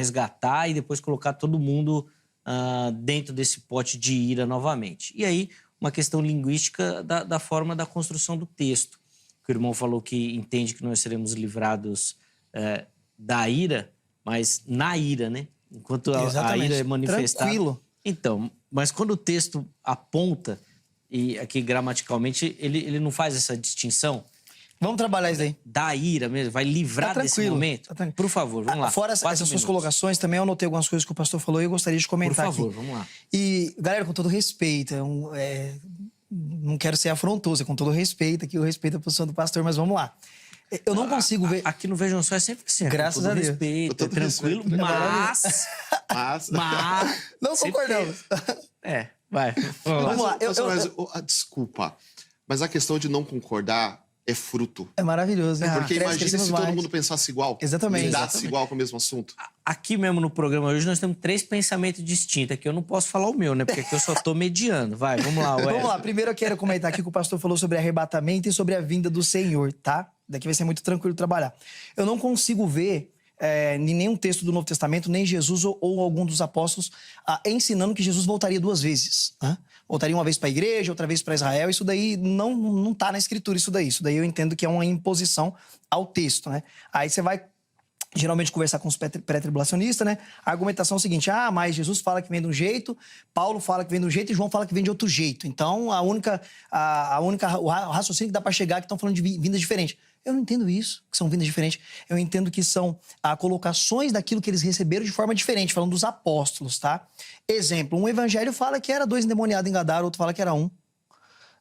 resgatar e depois colocar todo mundo dentro desse pote de ira novamente. E aí, uma questão linguística da forma da construção do texto. O irmão falou que entende que nós seremos livrados da ira, mas na ira, né? Enquanto a ira é manifestada... Tranquilo. Então, mas quando o texto aponta, e aqui gramaticalmente, ele não faz essa distinção... Vamos trabalhar isso aí. Da ira mesmo, vai livrar desse momento? Por favor, vamos lá. Fora essas suas colocações, também eu anotei algumas coisas que o pastor falou e eu gostaria de comentar aqui. Por favor, vamos lá. E, galera, com todo respeito, não quero ser afrontoso, é com todo respeito aqui, eu respeito a posição do pastor, mas vamos lá. Eu não consigo ver... Aqui no Vejam Só é sempre assim. Graças a Deus. Respeito, é tranquilo, mas... Não concordamos. Vai. Vamos lá. Desculpa, mas a questão de não concordar é fruto. É maravilhoso, né? Porque imagina se todo mundo pensasse igual. Exatamente. Lidasse igual com o mesmo assunto. Aqui mesmo no programa hoje nós temos 3 pensamentos distintos. Aqui eu não posso falar o meu, né? Porque aqui eu só tô mediando. Vai, vamos lá, Wesley. Vamos lá. Primeiro eu quero comentar aqui que o pastor falou sobre arrebatamento e sobre a vinda do Senhor, tá? Daqui vai ser muito tranquilo trabalhar. Eu não consigo ver em nenhum texto do Novo Testamento, nem Jesus ou algum dos apóstolos ensinando que Jesus voltaria 2 vezes. Né? Voltaria uma vez para a igreja, outra vez para Israel. Isso daí não tá na escritura, isso daí. Isso daí eu entendo que é uma imposição ao texto, né? Aí você vai geralmente conversar com os pré-tribulacionistas, né? A argumentação é o seguinte: mas Jesus fala que vem de um jeito, Paulo fala que vem de um jeito e João fala que vem de outro jeito. Então, o raciocínio que dá para chegar é que estão falando de vindas diferentes. Eu não entendo isso, que são vindas diferentes. Eu entendo que são colocações daquilo que eles receberam de forma diferente, falando dos apóstolos, tá? Exemplo, um evangelho fala que era 2 endemoniados em Gadara, outro fala que era 1.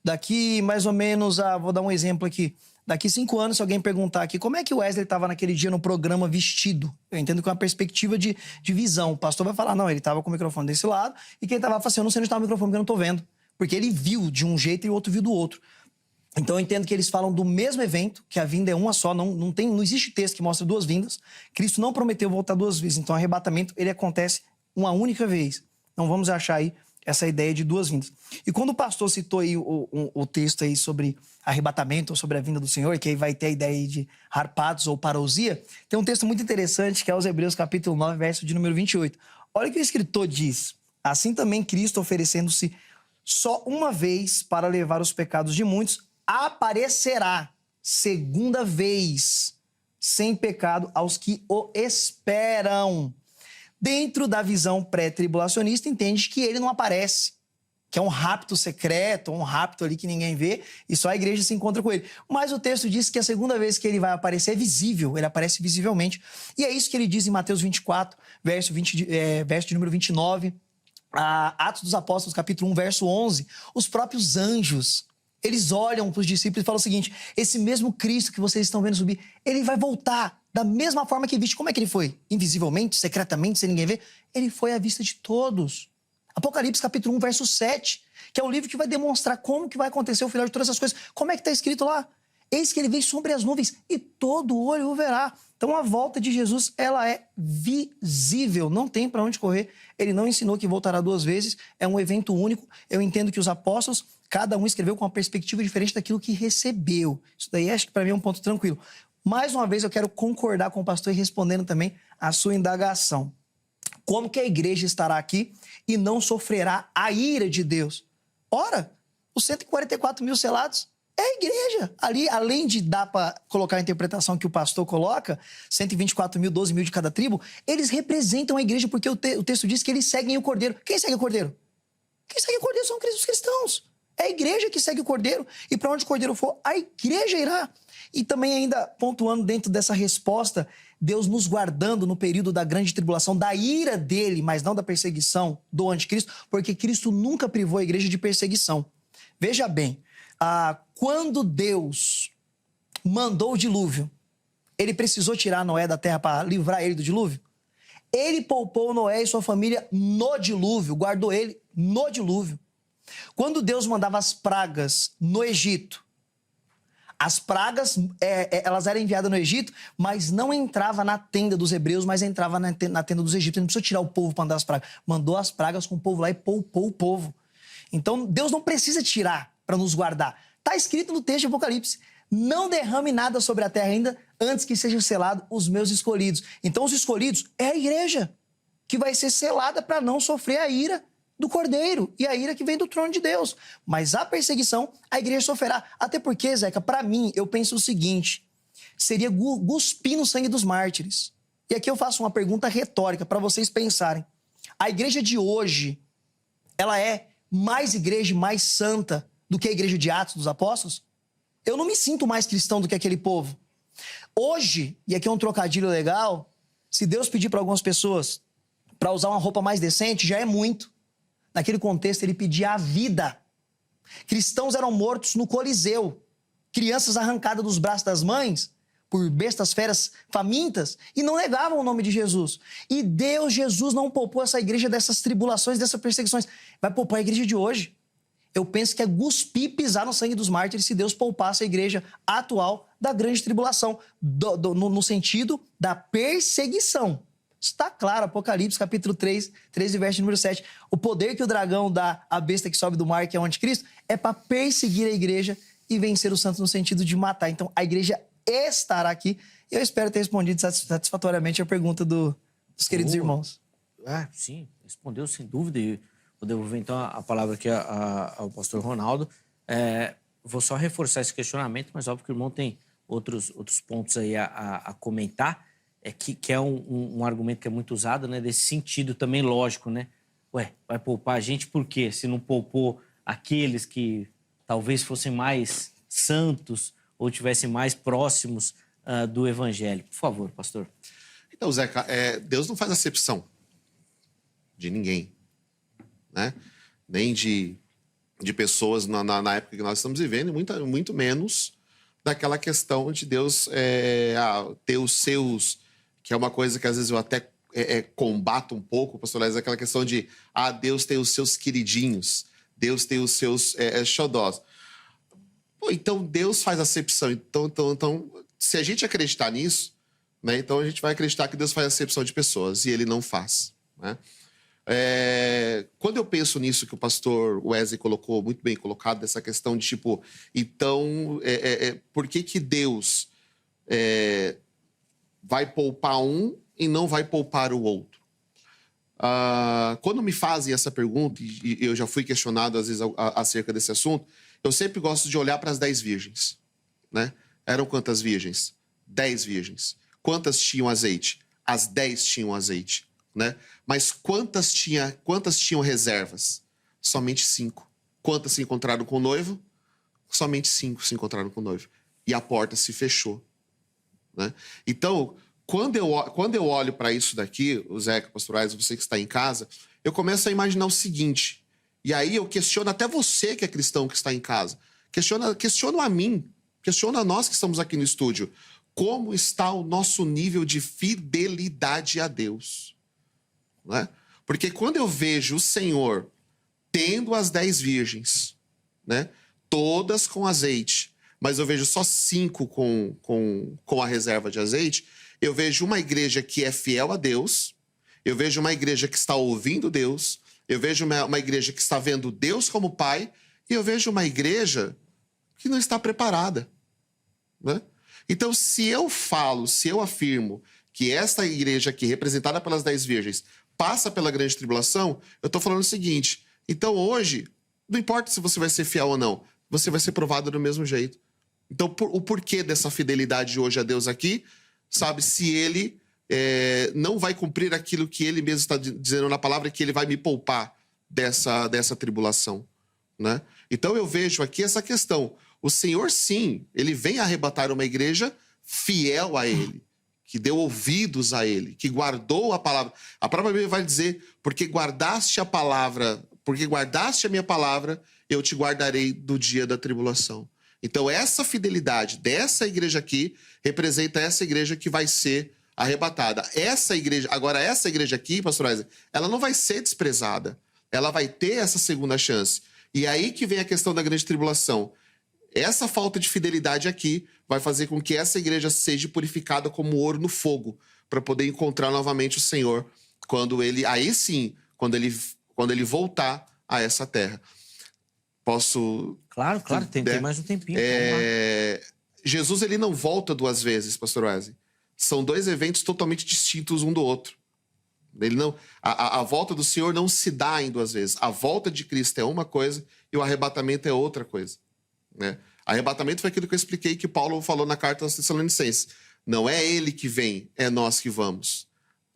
Daqui, mais ou menos, vou dar um exemplo aqui. Daqui 5 anos, se alguém perguntar aqui como é que o Wesley estava naquele dia no programa vestido, eu entendo que é uma perspectiva de visão. O pastor vai falar, não, ele estava com o microfone desse lado, e quem estava falando, eu não sei onde estava o microfone, porque eu não estou vendo. Porque ele viu de um jeito e o outro viu do outro. Então eu entendo que eles falam do mesmo evento, que a vinda é uma só, não existe texto que mostre 2 vindas. Cristo não prometeu voltar 2 vezes, então o arrebatamento ele acontece uma única vez. Não vamos achar aí essa ideia de 2 vindas. E quando o pastor citou aí o texto aí sobre arrebatamento ou sobre a vinda do Senhor, que aí vai ter a ideia aí de harpados ou parousia, tem um texto muito interessante que é os Hebreus capítulo 9, verso de número 28. Olha o que o escritor diz: assim também Cristo, oferecendo-se só uma vez para levar os pecados de muitos, aparecerá segunda vez sem pecado aos que o esperam. Dentro da visão pré-tribulacionista, entende que ele não aparece, que é um rapto secreto, um rapto ali que ninguém vê, e só a igreja se encontra com ele. Mas o texto diz que a segunda vez que ele vai aparecer é visível, ele aparece visivelmente. E é isso que ele diz em Mateus 24, verso de número 29, Atos dos Apóstolos, capítulo 1, verso 11. Os próprios anjos, eles olham para os discípulos e falam o seguinte: esse mesmo Cristo que vocês estão vendo subir, ele vai voltar da mesma forma que viste. Como é que ele foi? Invisivelmente, secretamente, sem ninguém ver? Ele foi à vista de todos. Apocalipse capítulo 1, verso 7, que é o livro que vai demonstrar como que vai acontecer o final de todas essas coisas. Como é que está escrito lá? Eis que ele vem sobre as nuvens e todo olho o verá. Então a volta de Jesus, ela é visível, não tem para onde correr. Ele não ensinou que voltará 2 vezes, é um evento único. Eu entendo que os apóstolos, cada um escreveu com uma perspectiva diferente daquilo que recebeu. Isso daí acho que para mim é um ponto tranquilo. Mais uma vez eu quero concordar com o pastor e respondendo também a sua indagação. Como que a igreja estará aqui e não sofrerá a ira de Deus? Ora, os 144 mil selados é a igreja. Ali, além de dar para colocar a interpretação que o pastor coloca, 124 mil, 12 mil de cada tribo, eles representam a igreja porque o texto diz que eles seguem o Cordeiro. Quem segue o Cordeiro? Quem segue o Cordeiro são os cristãos. É a igreja que segue o Cordeiro. E para onde o Cordeiro for, a igreja irá. E também ainda pontuando dentro dessa resposta, Deus nos guardando no período da grande tribulação, da ira dele, mas não da perseguição do anticristo, porque Cristo nunca privou a igreja de perseguição. Veja bem, quando Deus mandou o dilúvio, ele precisou tirar Noé da terra para livrar ele do dilúvio? Ele poupou Noé e sua família no dilúvio, guardou ele no dilúvio. Quando Deus mandava as pragas no Egito, as pragas, elas eram enviadas no Egito, mas não entrava na tenda dos hebreus, mas entrava na tenda dos egípcios. Ele não precisou tirar o povo para mandar as pragas. Mandou as pragas com o povo lá e poupou o povo. Então, Deus não precisa tirar para nos guardar. Está escrito no texto de Apocalipse. não derrame nada sobre a terra ainda, antes que sejam selados os meus escolhidos. Então, os escolhidos é a igreja, que vai ser selada para não sofrer a ira do Cordeiro e a ira que vem do trono de Deus. Mas a perseguição, a igreja sofrerá. Até porque, Zeca, para mim, eu penso o seguinte, seria cuspir no sangue dos mártires. E aqui eu faço uma pergunta retórica para vocês pensarem. A igreja de hoje, ela é mais igreja, mais santa do que a igreja de Atos dos Apóstolos? Eu não me sinto mais cristão do que aquele povo. Hoje, e aqui é um trocadilho legal, se Deus pedir para algumas pessoas para usar uma roupa mais decente, já é muito. Naquele contexto, ele pedia a vida. Cristãos eram mortos no Coliseu. Crianças arrancadas dos braços das mães por bestas feras famintas e não negavam o nome de Jesus. E Deus, Jesus, não poupou essa igreja dessas tribulações, dessas perseguições. Vai poupar a igreja de hoje. Eu penso que é cuspir e pisar no sangue dos mártires se Deus poupasse a igreja atual da grande tribulação, no sentido da perseguição. Está claro, Apocalipse, capítulo 3, 13, verso número 7. O poder que o dragão dá à besta que sobe do mar, que é o anticristo, é para perseguir a igreja e vencer os santos no sentido de matar. Então, a igreja estará aqui. Eu espero ter respondido satisfatoriamente a pergunta dos queridos irmãos. Sim, respondeu sem dúvida. E vou devolver, então, a palavra aqui ao pastor Ronaldo. Vou só reforçar esse questionamento, mas óbvio que o irmão tem outros pontos aí a comentar. Que é um argumento que é muito usado, né? Desse sentido também lógico, né? Vai poupar a gente por quê? Se não poupou aqueles que talvez fossem mais santos ou estivessem mais próximos do evangelho. Por favor, pastor. Então, Zeca, Deus não faz acepção de ninguém, né? Nem de pessoas na época que nós estamos vivendo, e muito menos daquela questão de Deus ter os seus... que é uma coisa que às vezes eu até combato um pouco, pastor Léo, aquela questão de Deus tem os seus queridinhos, Deus tem os seus xodós. Pô, então Deus faz acepção. Então, se a gente acreditar nisso, né, então a gente vai acreditar que Deus faz acepção de pessoas, e Ele não faz, né? Quando eu penso nisso que o pastor Wesley colocou, muito bem colocado, dessa questão de tipo, então, por que Deus vai poupar um e não vai poupar o outro? Quando me fazem essa pergunta, e eu já fui questionado às vezes acerca desse assunto, eu sempre gosto de olhar para as 10 virgens, né? Eram quantas virgens? 10 virgens. Quantas tinham azeite? As 10 tinham azeite, né? Mas quantas tinham reservas? Somente 5. Quantas se encontraram com o noivo? Somente 5 se encontraram com o noivo. E a porta se fechou, né? Então, quando eu olho para isso daqui, o Zeca, pastorais, você que está em casa, eu começo a imaginar o seguinte, e aí eu questiono até você que é cristão que está em casa, questiono a mim, questiono a nós que estamos aqui no estúdio, como está o nosso nível de fidelidade a Deus, né? Porque quando eu vejo o Senhor tendo as 10 virgens, né, todas com azeite, mas eu vejo só 5 com a reserva de azeite, eu vejo uma igreja que é fiel a Deus, eu vejo uma igreja que está ouvindo Deus, eu vejo uma igreja que está vendo Deus como Pai, e eu vejo uma igreja que não está preparada, né? Então, se eu afirmo que esta igreja aqui, representada pelas 10 virgens, passa pela grande tribulação, eu estou falando o seguinte, então hoje, não importa se você vai ser fiel ou não, você vai ser provado do mesmo jeito. Então, o porquê dessa fidelidade hoje a Deus aqui, sabe, se ele não vai cumprir aquilo que ele mesmo está dizendo na palavra, que ele vai me poupar dessa tribulação, né? Então, eu vejo aqui essa questão. O Senhor, sim, ele vem arrebatar uma igreja fiel a ele, que deu ouvidos a ele, que guardou a palavra. A própria Bíblia vai dizer, porque guardaste a minha palavra, eu te guardarei do dia da tribulação. Então, essa fidelidade dessa igreja aqui representa essa igreja que vai ser arrebatada. Essa igreja aqui, pastor Isaac, ela não vai ser desprezada. Ela vai ter essa segunda chance. E aí que vem a questão da grande tribulação. Essa falta de fidelidade aqui vai fazer com que essa igreja seja purificada como ouro no fogo, para poder encontrar novamente o Senhor, quando ele voltar a essa terra. Posso... Claro, tem mais um tempinho. Jesus ele não volta duas vezes, pastor Wesley. São dois eventos totalmente distintos um do outro. Ele não, a volta do Senhor não se dá em duas vezes. A volta de Cristo é uma coisa e o arrebatamento é outra coisa, né? Arrebatamento foi aquilo que eu expliquei que Paulo falou na carta aos Tessalonicenses. Não é ele que vem, é nós que vamos.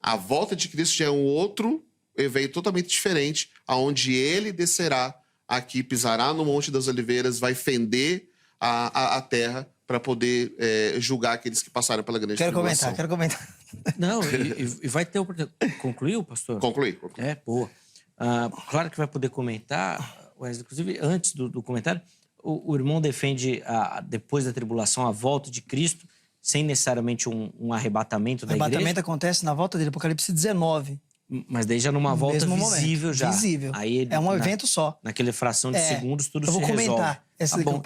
A volta de Cristo já é um outro evento totalmente diferente, aonde ele descerá aqui, pisará no Monte das Oliveiras, vai fender a terra para poder julgar aqueles que passaram pela grande tribulação. Quero comentar. Não, e vai ter oportunidade. Concluiu, pastor? Concluí. Boa. Claro que vai poder comentar, Wesley. Inclusive, antes do comentário, o irmão defende, depois da tribulação, a volta de Cristo, sem necessariamente um arrebatamento da igreja. O arrebatamento acontece na volta dele, Apocalipse 19. Mas daí já numa volta visível já. Visível. Aí, é um evento só. Naquela fração de segundos, tudo se resolve. Eu vou comentar. Essa bom,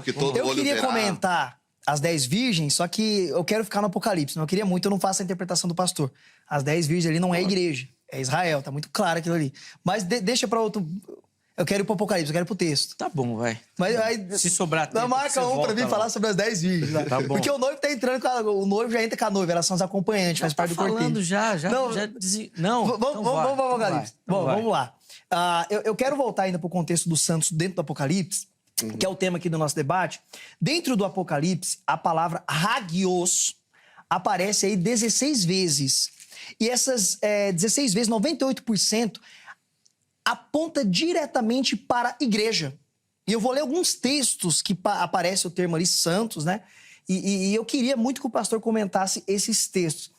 que todo eu olho queria verá. comentar as 10 virgens, só que eu quero ficar no Apocalipse. Não queria muito, eu não faço a interpretação do pastor. As 10 virgens ali não é igreja, é Israel, tá muito claro aquilo ali. Mas deixa pra outro... Eu quero ir pro Apocalipse, eu quero ir pro texto. Tá bom, vai. Mas aí, Se sobrar tempo, não, marca você pra mim volta falar lá. sobre as 10 virgens. Né? Tá bom. Porque o noivo tá entrando, o noivo já entra com a noiva, elas são as acompanhantes, faz parte do cortejo. falando já Não, Não, vamos pro Apocalipse. Bom, vamos lá. Eu quero voltar ainda pro contexto dos santos dentro do Apocalipse, que é o tema aqui do nosso debate. Dentro do Apocalipse, a palavra hagios aparece aí 16 vezes. E essas 16 vezes, 98%, aponta diretamente para a igreja. E eu vou ler alguns textos que aparece o termo ali, santos, né? E eu queria muito que o pastor comentasse esses textos.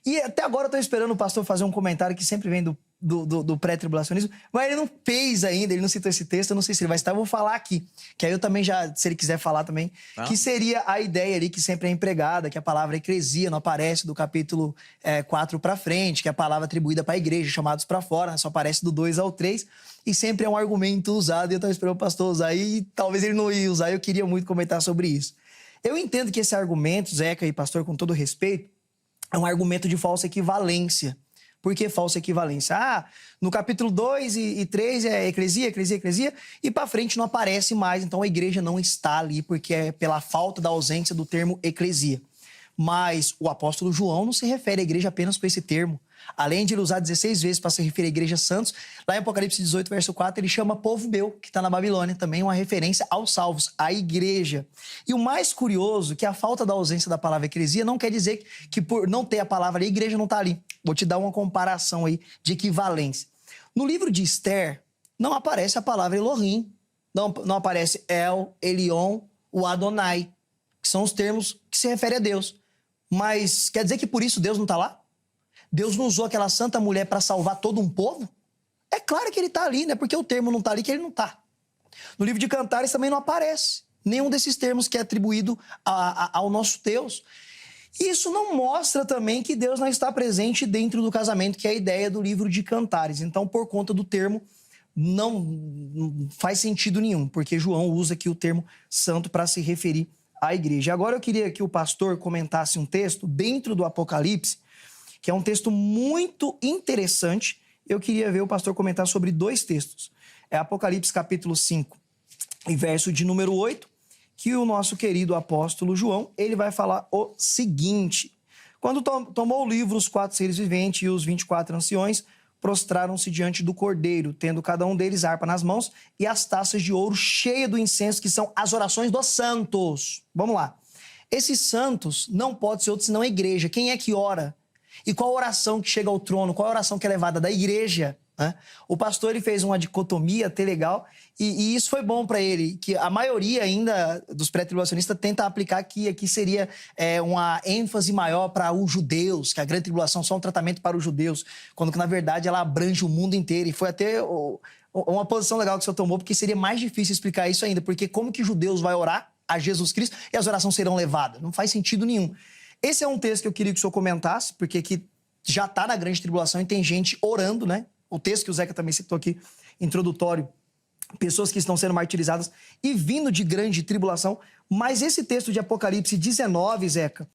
E até agora eu estou esperando o pastor fazer um comentário que sempre vem do pré-tribulacionismo, mas ele não fez ainda, ele não citou esse texto, eu não sei se ele vai citar, eu vou falar aqui. Que aí eu também já, se ele quiser falar também, que seria a ideia ali que sempre é empregada, que a palavra eclesia não aparece do capítulo 4 para frente, que é a palavra atribuída para a igreja, chamados para fora, né, só aparece do 2 ao 3, e sempre é um argumento usado, e eu estava esperando o pastor usar, e talvez ele não ia usar, e eu queria muito comentar sobre isso. Eu entendo que esse argumento, Zeca e pastor, com todo respeito, é um argumento de falsa equivalência. Por que falsa equivalência? No capítulo 2 e 3 é eclesia, e para frente não aparece mais, então a igreja não está ali, porque é pela falta da ausência do termo eclesia. Mas o apóstolo João não se refere à igreja apenas com esse termo. Além de ele usar 16 vezes para se referir à igreja santos, lá em Apocalipse 18, verso 4, ele chama povo meu, que está na Babilônia, também uma referência aos salvos, à igreja. E o mais curioso é que a falta da ausência da palavra eclesia não quer dizer que por não ter a palavra ali, a igreja não está ali. Vou te dar uma comparação aí de equivalência. No livro de Esther, não aparece a palavra Elohim, não aparece El, Elion, o Adonai, que são os termos que se referem a Deus. Mas quer dizer que por isso Deus não está lá? Deus não usou aquela santa mulher para salvar todo um povo? É claro que ele está ali, né? Porque o termo não está ali, que ele não está. No livro de Cantares também não aparece nenhum desses termos que é atribuído ao nosso Deus. E isso não mostra também que Deus não está presente dentro do casamento, que é a ideia do livro de Cantares. Então, por conta do termo, não faz sentido nenhum, porque João usa aqui o termo santo para se referir à igreja. Agora eu queria que o pastor comentasse um texto dentro do Apocalipse, que é um texto muito interessante. Eu queria ver o pastor comentar sobre 2 textos. É Apocalipse capítulo 5 e verso de número 8, que o nosso querido apóstolo João, ele vai falar o seguinte: quando tomou o livro, os 4 seres viventes e os 24 anciões prostraram-se diante do cordeiro, tendo cada um deles harpa nas mãos e as taças de ouro cheias do incenso, que são as orações dos santos. Vamos lá. Esses santos não pode ser outro senão a igreja. Quem é que ora? E qual a oração que chega ao trono? Qual a oração que é levada da igreja? Né? O pastor ele fez uma dicotomia até legal e isso foi bom para ele, que a maioria ainda dos pré-tribulacionistas tenta aplicar que aqui seria uma ênfase maior para os judeus, que a grande tribulação é só um tratamento para os judeus, quando que na verdade ela abrange o mundo inteiro. E foi até uma posição legal que o senhor tomou, porque seria mais difícil explicar isso ainda, porque como que judeus vai orar a Jesus Cristo e as orações serão levadas? Não faz sentido nenhum. Esse é um texto que eu queria que o senhor comentasse, porque aqui já está na grande tribulação e tem gente orando, né? O texto que o Zeca também citou aqui, introdutório, pessoas que estão sendo martirizadas e vindo de grande tribulação. Mas esse texto de Apocalipse 19, Zeca,